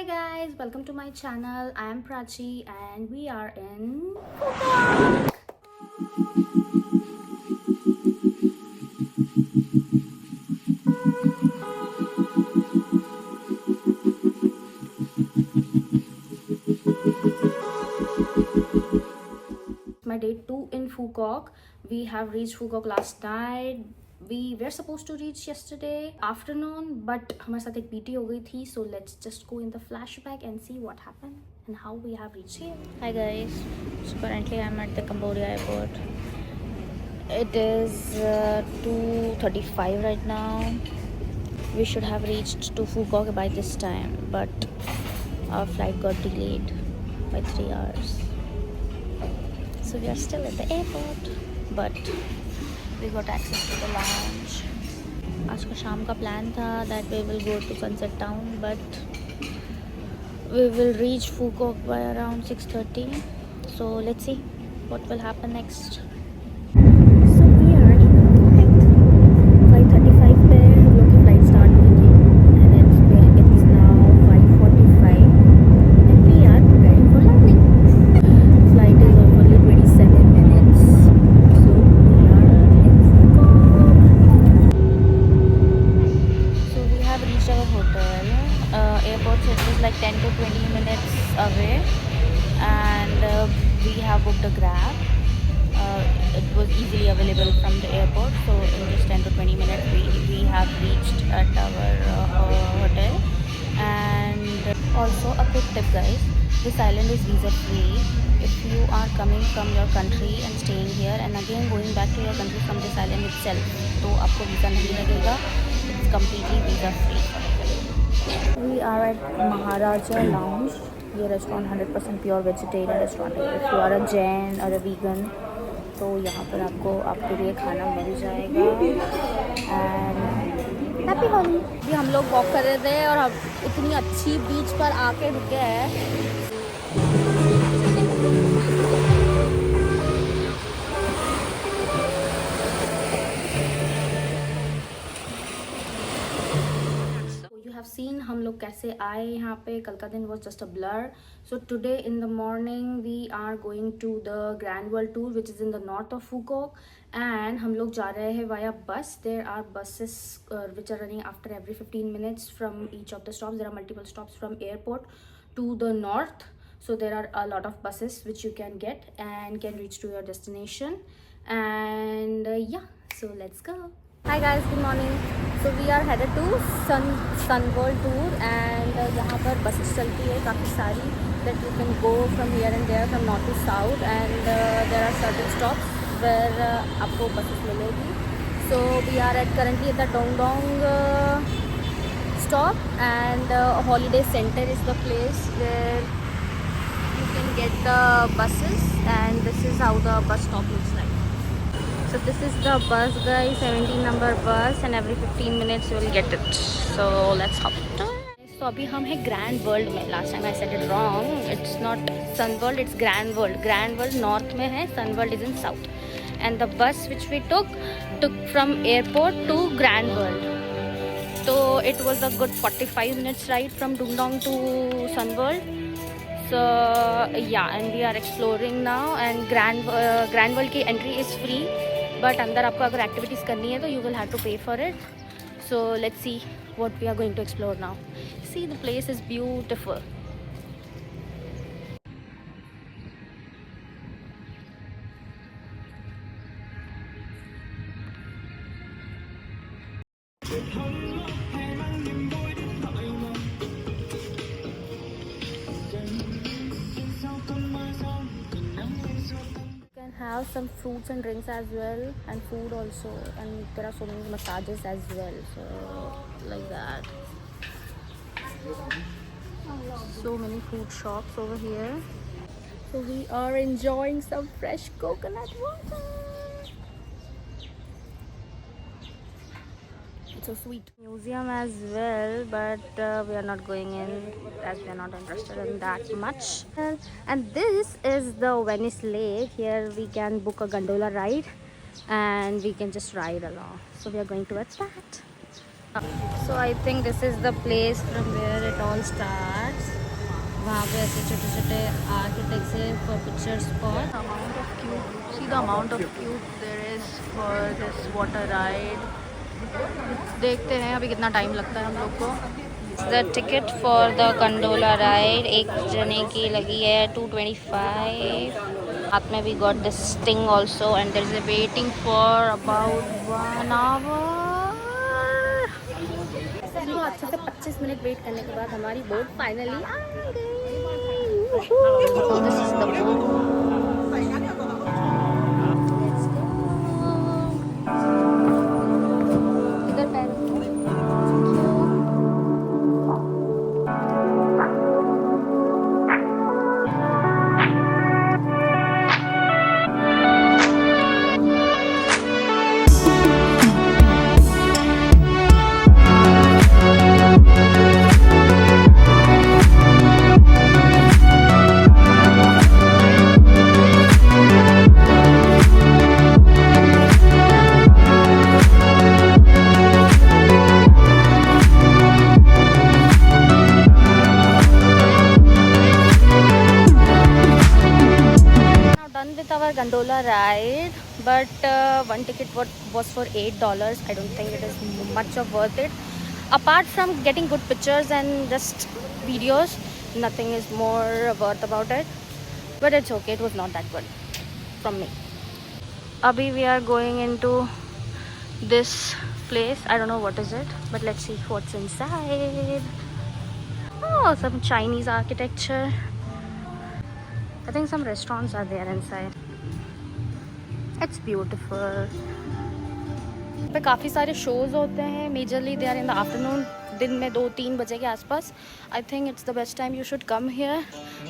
Hi guys, welcome to my channel. I am Prachi and we are in Phuket. My day 2 in Phuket. We have reached Phuket last night. We were supposed to reach yesterday afternoon, but हमारे साथ एक PT हो गई थी. So let's just go in the flashback and see what happened and how we have reached here. Hi guys, so currently I'm at the Cambodia airport. It is 2:35 right now. We should have reached to Phuket by this time, but our flight got delayed by 3 hours. So we are still at the airport, but we got access to the lounge. आज का शाम का plan था that we will go to Sunset Town, but we will reach Phuket by around 6:30. So let's see what will happen next. So we are in flight 5:35 पे हम लोग की flight start होगी and it's now 5:45 and we are preparing for landing. Flight is of only 27 minutes, so we are in Phuket. So we have reached our hotel. Airport it was like 10 to 20 minutes away, and we have booked a Grab. It was easily available from the airport, so in just 10 to 20 minutes we have reached at our hotel. And also a quick tip guys, this island is visa free. If you are coming from your country and staying here and again going back to your country from this island itself, तो आपको visa नहीं लगेगा. It's completely visa free. We are at Maharaja Lounge. ये restaurant 100% pure vegetarian restaurant है. If you are a Jain or a vegan तो यहाँ पर आपके लिए खाना मिल जाएगा. And happy Holi. भी हम लोग वॉक कर रहे थे और हम इतनी अच्छी बीच पर आके रुके हैं. Seen हम लोग कैसे आए यहाँ पे. कल का दिन was just a blur. So today in the morning we are going to the Grand World Tour which is in the north of Phuket and हम लोग जा रहे हैं via bus. There are buses which are running after every 15 minutes from each of the stops. There are multiple stops from airport to the north, so there are a lot of buses which you can get and can reach to your destination. And yeah, so let's go. Hi guys, good morning. So we are headed to Sun World Tour and यहाँ पर buses चलती है काफ़ी सारी that you can go from here and there from north to south and there are certain stops where आपको buses मिलेगी. So we are currently at the Dong Dong stop and Holiday Center is the place where you can get the buses and this is how the bus stop looks like. So this is the bus guys, 17 number bus and every 15 minutes you will get it. So let's hop to it. So अभी हम हैं Grand World में. Last time I said it wrong. It's not Sun World, it's Grand World. Grand World north में है, Sun World is in south. And the bus which we took from airport to Grand World. So it was a good 45 minutes ride from Dung Dong to Sun World. So yeah, and we are exploring now and Grand World की entry is free. But अंदर आपको अगर activities करनी है तो you will have to pay for it. So let's see what we are going to explore now. See the place is beautiful. Have some fruits and drinks as well and food also, and there are so many massages as well, so like that. So many food shops over here. So we are enjoying some fresh coconut water. It's so sweet. Museum as well, but we are not going in as we are not interested in that much. And this is the Venice Lake. Here we can book a gondola ride and we can just ride along. So we are going towards that. So I think this is the place from where it all starts. वहाँ पे ऐसे छोटे छोटे architects है for picture spot. Amount of queue. See the amount of queue there is for this water ride. देखते हैं अभी कितना टाइम लगता है हम लोग को. The ticket for the gondola ride एक जने की लगी है 225. हाथ में भी got this thing also and there is a waiting for about 1 hour. तो अच्छे से 25 मिनट वेट करने के बाद हमारी बोट फाइनली आ गई. This is the boat. इधर पैर. Our gondola ride, but one ticket was for $8. I don't think it is much of worth it. Apart from getting good pictures and just videos, nothing is more worth about it. But it's okay. It was not that good from me. Abhi we are going into this place. I don't know what is it, but let's see what's inside. Oh, some Chinese architecture. I think some restaurants are there inside. It's beautiful. पे काफ़ी सारे shows होते हैं. Majorly they are in the afternoon. दिन में 2-3 बजे के आसपास. I think it's the best time you should come here.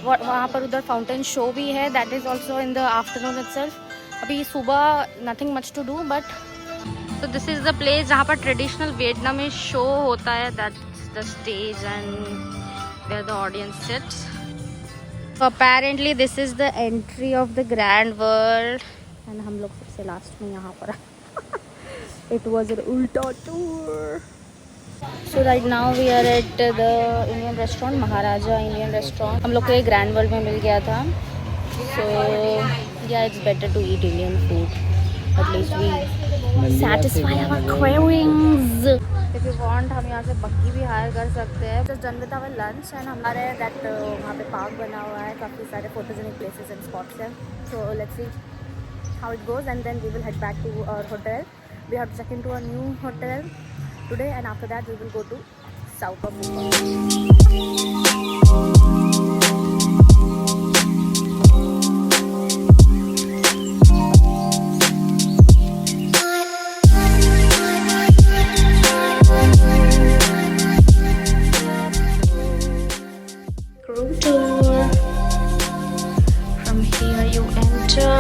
वहाँ पर उधर फाउंटेन शो भी है. That is also in the afternoon itself. अभी सुबह nothing much to do but. तो दिस इज़ द प्लेस जहाँ पर ट्रेडिशनल वियतनामीज शो होता है. That's the stage and where the audience sits. Apparently this is the entry of the grand world. And हम लोग सबसे लास्ट में यहाँ पर. इट वॉज एन उल्टा tour. So right now we are at the Indian restaurant. Maharaja Indian restaurant. हम लोग को ये ग्रैंड वर्ल्ड में मिल गया था. So yeah it's better to eat Indian food. At least we satisfy our cravings. If you want हम यहाँ से बग्गी भी हायर कर सकते हैं. Just done with our lunch and हमारे दैट वहाँ पे पार्क बना हुआ है. काफ़ी सारे फोटोजेनिक प्लेसेस एंड स्पॉट्स हैं. सो let's C how it goes and then we will head back to our hotel. We have to check into a new hotel today and after that we will go to south of Bhutan. Room tour. From here you enter.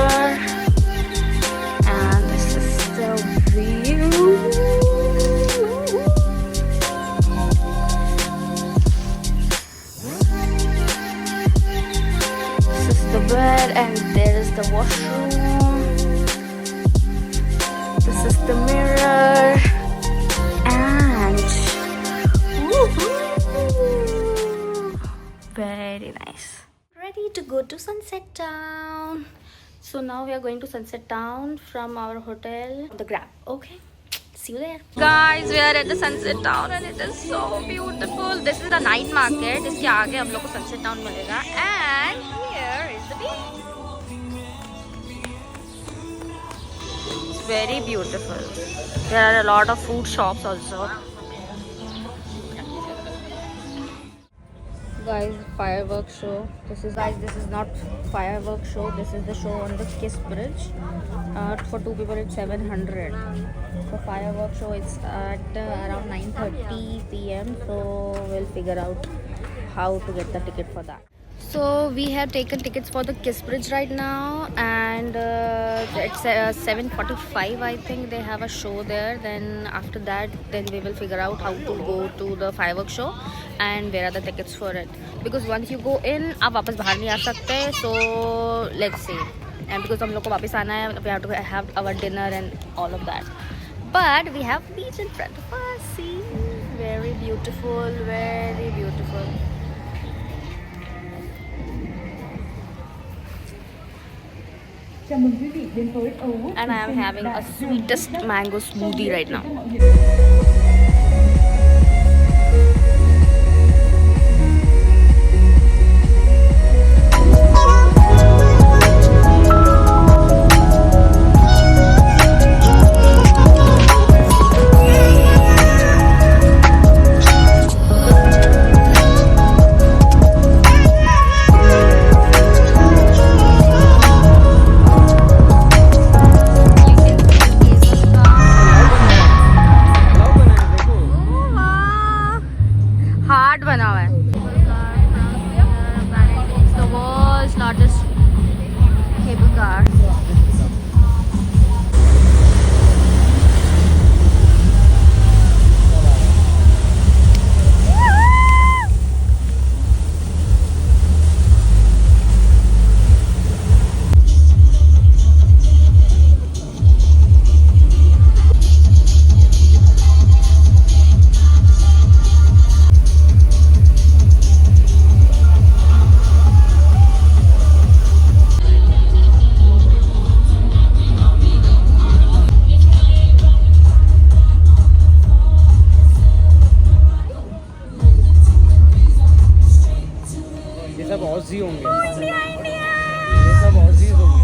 And there is the washroom. This is the mirror and very nice. Ready to go to Sunset Town. So now we are going to Sunset Town from our hotel. The Grab. Okay. See you there. Guys, we are at the Sunset Town and it is so beautiful. This is the night market. इसके आगे हम लोग को Sunset Town मिलेगा. And here is the beach. It's very beautiful. There are a lot of food shops also. Guys, fireworks show. This is not fireworks show. This is the show on the Kiss Bridge. For 2 people it's 700. For fireworks show it's at around 9:30 p.m. So we'll figure out how to get the ticket for that. So we have taken tickets for the Kiss Bridge right now and it's 7:45 I think they have a show there. Then after that then we will figure out how to go to the fireworks show and where are the tickets for it. Because once you go in आप वापस बाहर नहीं आ सकते. So let's see. And because हम लोग को वापस आना है we have to have our dinner and all of that. But we have beach in front of us. See, very beautiful, very beautiful. And I am having a sweetest mango smoothie right now. Heart बना हुआ है. It's the world's largest cable car. ये सब Aussie होंगे. ये सब Aussies होंगे.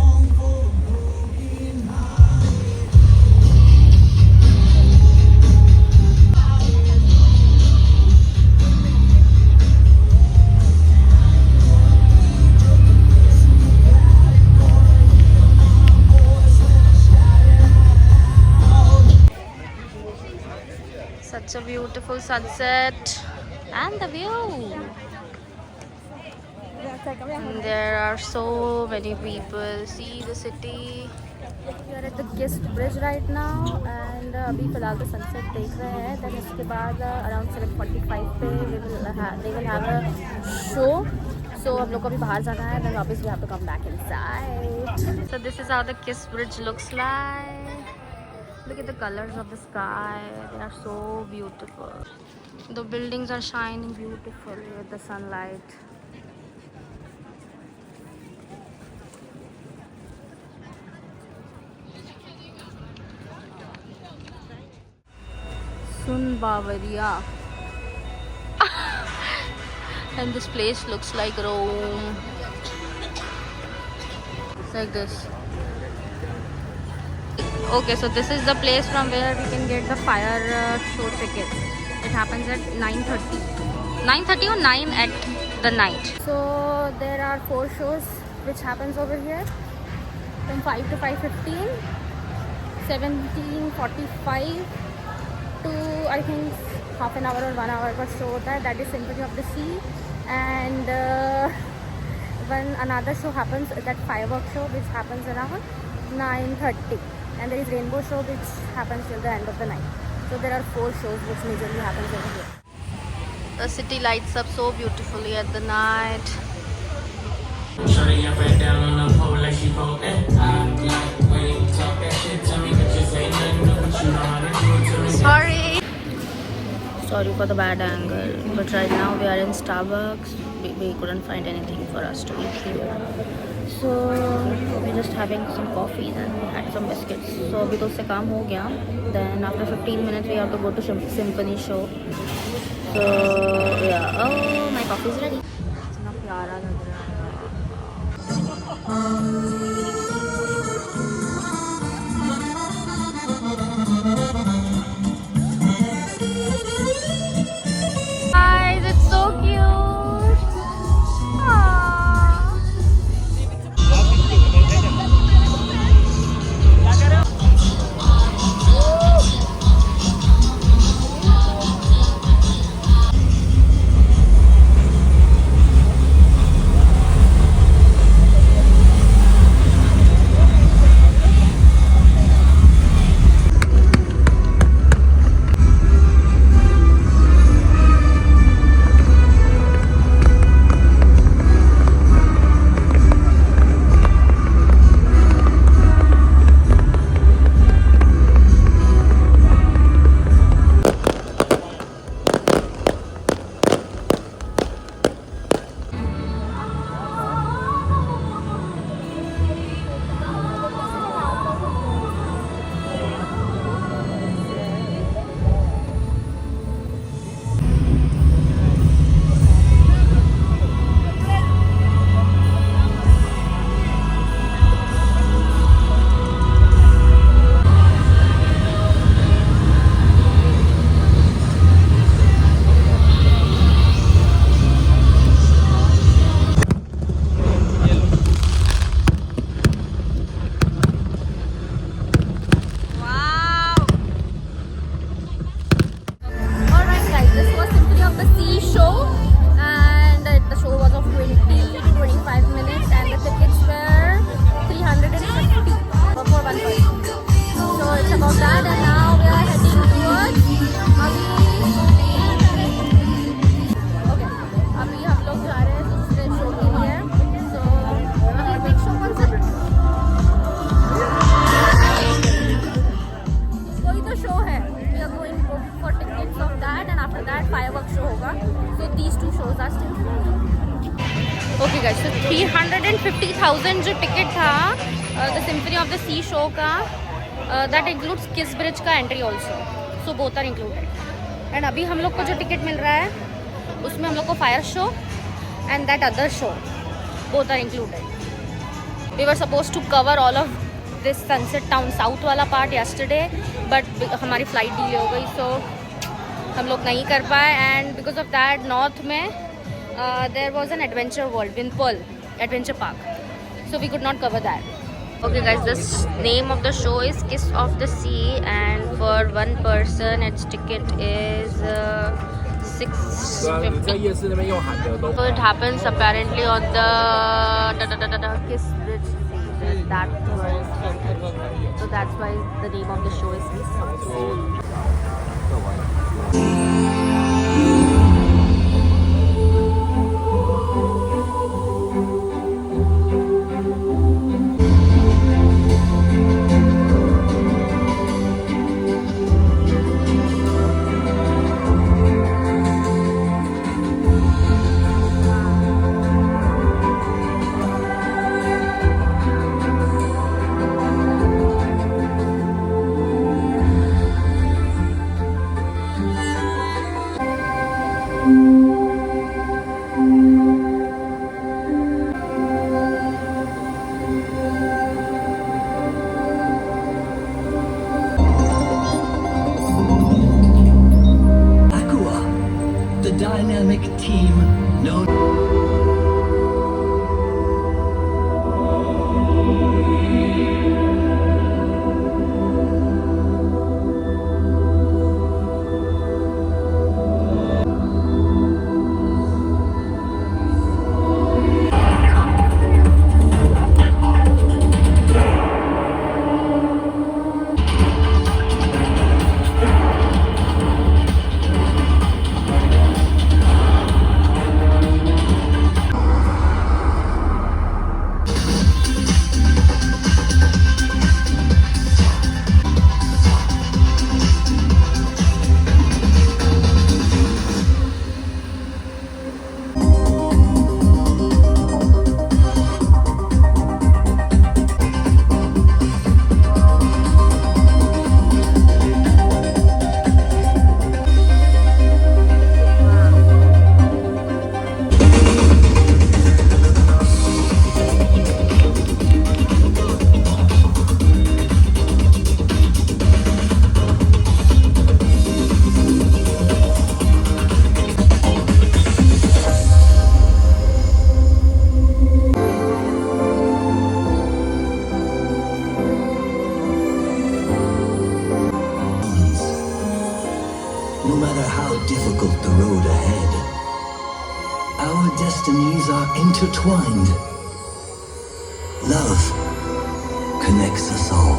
Such a beautiful sunset and the view. And there are so many people. See the city. We are at the Kissed Bridge right now and अभी फिलहाल तो sunset देख रहे हैं. Then इसके बाद around 7:45 पे they will have a show. So हम लोग को अभी बाहर जाना है. Then वापस we have to come back inside. So this is how the Kissed Bridge looks like. Look at the colors of the sky. They are so beautiful. The buildings are shining beautifully with the sunlight. Sun Bavaria. And this place looks like Rome. It's like this. Okay, so this is the place from where we can get the fire show tickets. It happens at 9:30. 9:30 or 9 at the night. So there are 4 shows which happens over here from 5 to 5:15, 17:45 to I think half an hour or 1 hour per show होता है. That is Symphony of the Sea. And when another show happens, that fireworks show which happens around 9:30. And there is rainbow show which happens till the end of the night. So there are 4 shows which majorly happens over here. The city lights up so beautifully at the night. Sorry for the bad angle, but right now we are in Starbucks. We couldn't find anything for us to eat here. So we're just having some coffees and we had some biscuits. So अभी तो उससे काम हो गया. Then after 15 minutes we have to go to symphony show. So yeah, oh my coffee is ready. इतना प्यारा लग रहा है. Guys, it's so cute. Aww. जा रहे हैं दूसरे शो के लिए। सो अभी बिग शो कौन सा, कोई तो शो है, we are going for tickets of that and after that firework show होगा। So these two shows are still. Okay guys, तो 350,000 जो टिकट था the symphony of the sea show का, दैट इंक्लूड्स किस ब्रिज का entry also, so both are included. And अभी हम लोग को जो टिकट मिल रहा है उसमें हम लोग को fire show and that other show both are included. We were suppose to cover all of this sunset town south वाला पार्ट yesterday, बट हमारी फ्लाइट डिले हो गई, सो हम लोग नहीं कर पाए। And because of that north में there was an adventure world, Vinpearl Adventure Park, so we could not cover that. Okay guys, the name of the show is Kiss of the Sea, and for one person its ticket is 650. So it happens apparently on the Kiss Bridge, that one. So that's why the name of the show is Kiss of the Sea. Dynamic team known. No matter how difficult the road ahead, our destinies are intertwined. Love connects us all.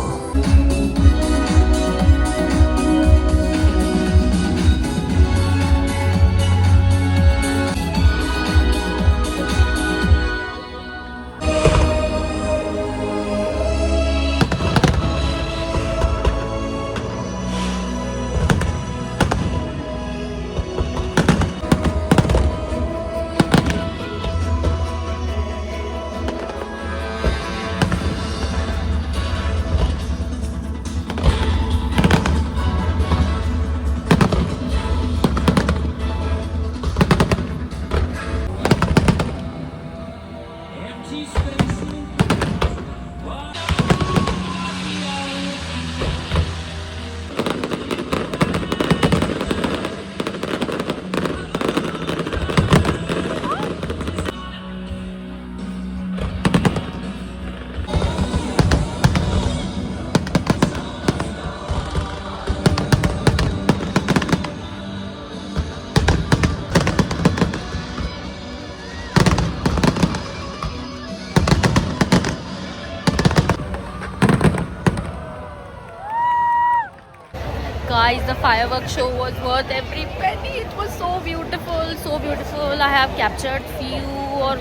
guys, the fireworks show was worth every penny. It was so beautiful, so beautiful. I have captured few or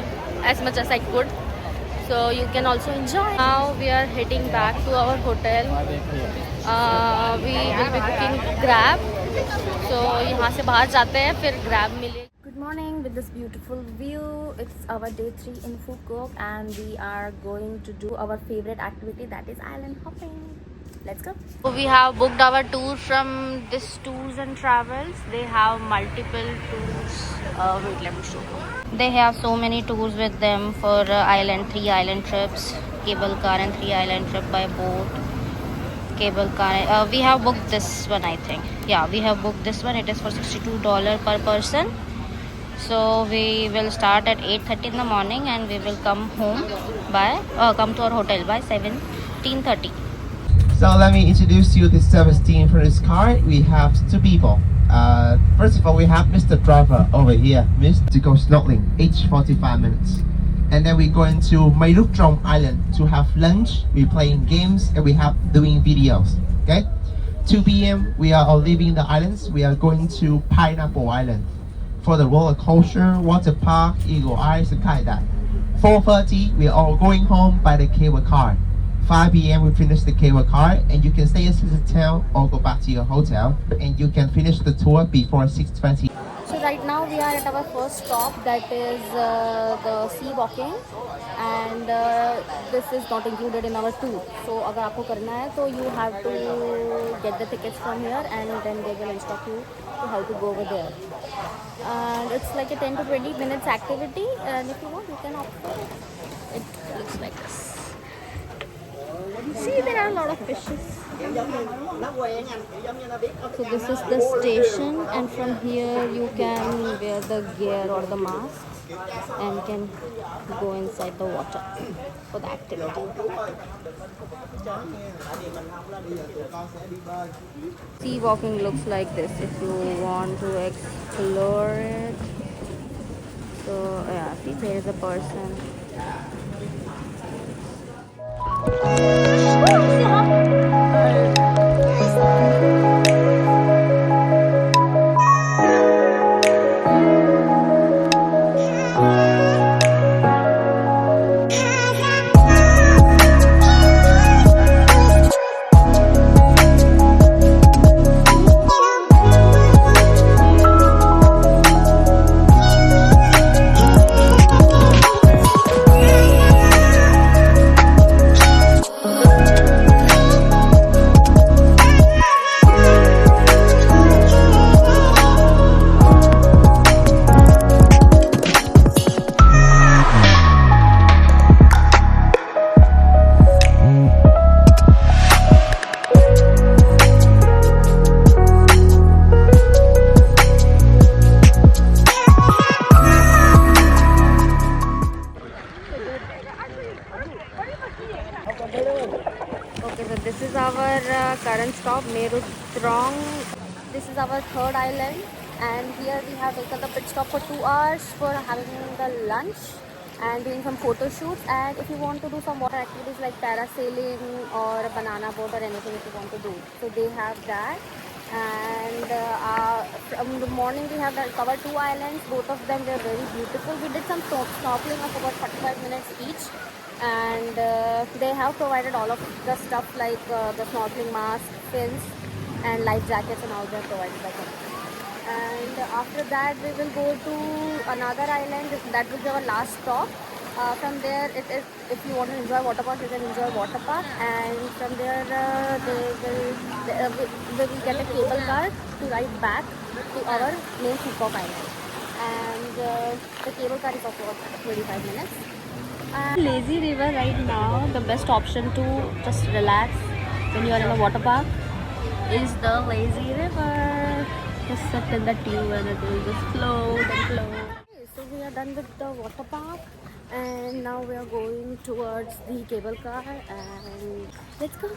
as much as I could, so you can also enjoy. Now we are heading back to our hotel. We will be booking Grab. So यहाँ से बाहर जाते हैं, फिर Grab मिले. Good morning with this beautiful view. It's our day 3 in Phuket and we are going to do our favorite activity, that is island hopping. Let's go. So we have booked our tour from this Tours and Travels. They have multiple tours. Wait, let me show you. They have so many tours with them for island, 3 island trips, cable car and 3 island trip by boat. Cable car. We have booked this one, I think. Yeah, we have booked this one. It is for $62 per person. So we will start at 8:30 in the morning and we will come home by come to our hotel by 17:30. So let me introduce you the service team for this car. We have 2 people. First of all, we have Mr. Driver over here, to go snorkeling, each 45 minutes. And then we're going to Mairukdrong Island to have lunch. We're playing games and we have doing videos. Okay? 2 p.m. we are all leaving the islands. We are going to Pineapple Island for the roller coaster, water park, Eagle Eye, Skydive. 4:30 we are all going home by the cable car. 5 p.m. we finish the cable car and you can stay at the town or go back to your hotel and you can finish the tour before 6:20. So right now we are at our first stop, that is the sea walking, and this is not included in our tour. So अगर आपको करना है तो you have to get the tickets from here and then they will instruct you to how to go over there. And it's like a 10 to 20 minutes activity, and if you want you can opt for it. It looks like this. See, there are a lot of fishes. So this is the station, and from here you can wear the gear or the mask and can go inside the water for the activity. Sea walking looks like this if you want to explore it. So yeah, see, there is a person. Okay, so this is our current stop, Mairukdrong. This is our 3rd island, and here we have taken the pit stop for 2 hours for having the lunch and doing some photo shoots. And if you want to do some water activities like parasailing or a banana boat or anything if you want to do, so they have that. And from the morning we have covered 2 islands. Both of them were very beautiful. We did some snorkeling of about 45 minutes each, and they have provided all of the stuff like the snorkeling mask, fins and life jackets, and all they have provided by them. And after that we will go to another island. That will be our last stop. From there, it is, if you want to enjoy water park, you can enjoy water park, and from there we will get a cable car to ride back to our main Phuket island, and the cable car is of about 25 minutes. Lazy river right now, the best option to just relax when you are in a water park is the lazy river. Just sit in the tube and it will just float and float. Okay, so we are done with the water park, and now we are going towards the cable car, and let's go.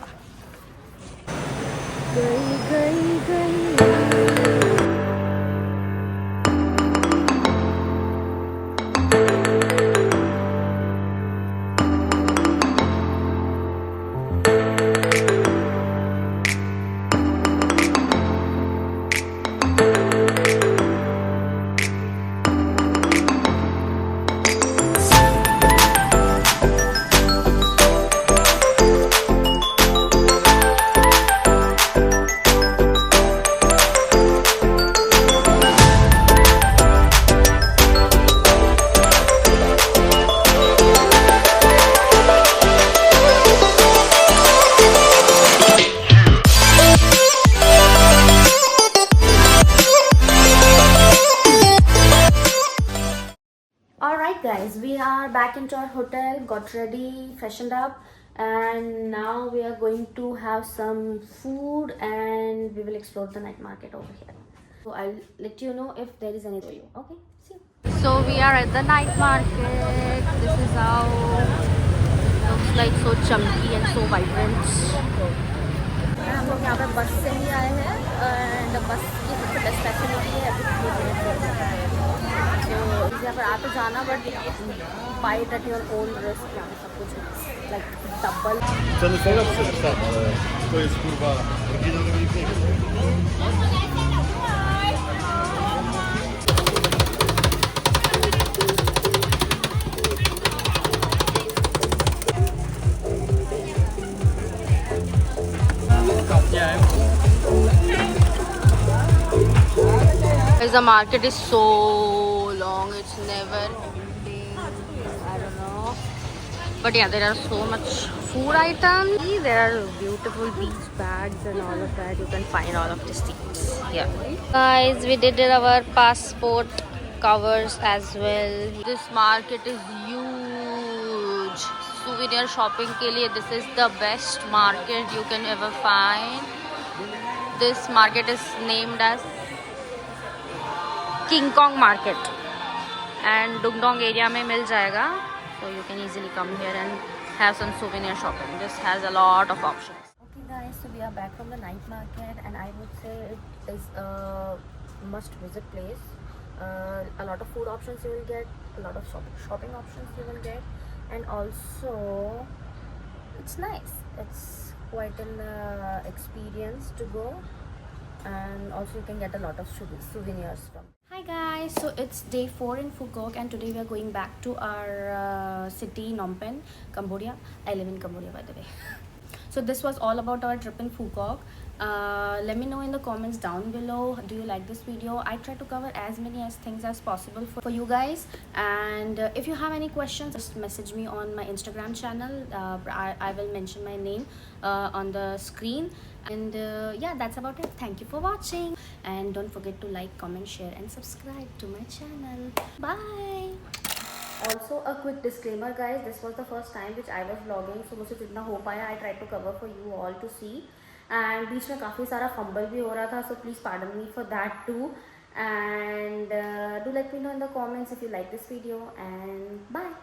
Alright guys, we are back into our hotel, got ready, freshened up, and now we are going to have some food and we will explore the night market over here. So I'll let you know if there is anything for you. Okay, see you. So we are at the night market. This is how it looks like, so chunky and so vibrant. हम लोग यहाँ पे बस से ही आए हैं and बस की सबसे बेस्ट फैसिलिटी है तो यहाँ पर आ तो जाना but by that your own risk यहाँ पे सब कुछ like double Ten serce tak, ale to jest kurwa oryginalny piękny. Guys, the market is so long, it's never ending. I don't know. But yeah, there are so much food items. There are beautiful beach bags and all of that. You can find all of these things here. Guys, we did our passport covers as well. This market is huge. Souvenir shopping ke liye, this is the best market you can ever find. This market is named as King Kong market and Dungdong area mein mil jayega, so you can easily come here and have some souvenir shopping. This has a lot of options. Okay guys, so we are back from the night market and I would say it is a must visit place. A lot of food options you will get, a lot of shopping options you will get, and also it's nice. It's quite an experience to go, and also you can get a lot of souvenirs from. Hi guys, so it's day 4 in Phuket and today we are going back to our city Phnom Penh, Cambodia. I live in Cambodia by the way. So this was all about our trip in Phuket. Let me know in the comments down below, do you like this video? I try to cover as many things as possible for you guys, and if you have any questions, just message me on my Instagram channel. I will mention my name on the screen, and yeah, that's about it. Thank you for watching, and don't forget to like, comment, share and subscribe to my channel. Bye. Also a quick disclaimer guys, this was the first time which I was vlogging, so मुझसे जितना हो पाया I tried to cover for you all to see, and बीच में काफ़ी सारा fumble भी हो रहा था, so please pardon me for that too, and do let me know in the comments if you like this video, and bye.